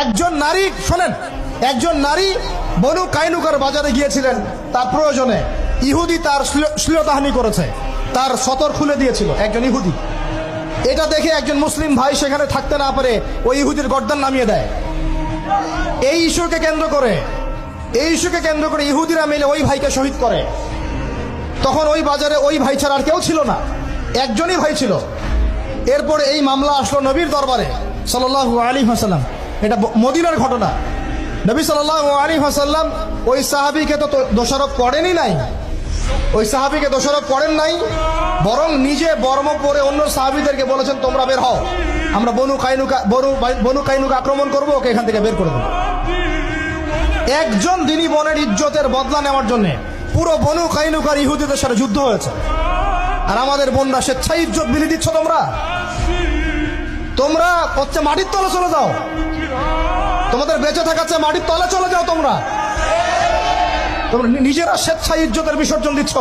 একজন নারী, শোনেন, একজন নারী বনু কাইনুকার বাজারে গিয়েছিলেন তার প্রয়োজনে। ইহুদি তার শ্লীলতাহানি করেছে, তার সতর খুলে দিয়েছিল একজন ইহুদি। এটা দেখে একজন মুসলিম ভাই সেখানে থাকতে না পারে ওই ইহুদির গর্দান নামিয়ে দেয়। এই ইস্যুকে কেন্দ্র করে ইহুদিরা মিলে ওই ভাইকে শহীদ করে। তখন ওই বাজারে ওই ভাই ছাড়া আর কেউ ছিল না, একজনই ভাই ছিল। এরপরে এই মামলা আসলো নবীর দরবারে সাল্লাল্লাহু আলাইহি ওয়াসাল্লাম। এটা মদিনার ঘটনা। নবী সাল্লাল্লাহু আলাইহি ওয়াসাল্লাম ওই সাহাবীকে তো দোষারোপ করেনই নাই, ওই সাহাবীকে দোষারোপ করেন নাই, বরং নিজে বর্ম পরে অন্য সাহাবীদেরকে বলেছেন তোমরা বের হও, আমরা বনু কাইনুকা আক্রমণ করবো, ওকে এখান থেকে বের করে দেবো। একজন দিনী বোনের ইজ্জতের বদলা নেওয়ার জন্য পুরো বনু কাইনুকার ইহুদিদের সাথে যুদ্ধ হয়েছে। আর আমাদের বোনরা স্বেচ্ছায় ইজ্জত বিলি দিচ্ছ। তোমরা হচ্ছে মাটির তলে চলে যাও, তোমাদের বেঁচে থাকার চেয়ে মাটির তলে চলে যাও। তোমরা নিজেরা স্বেচ্ছায় ইজ্জতের বিসর্জন দিচ্ছ।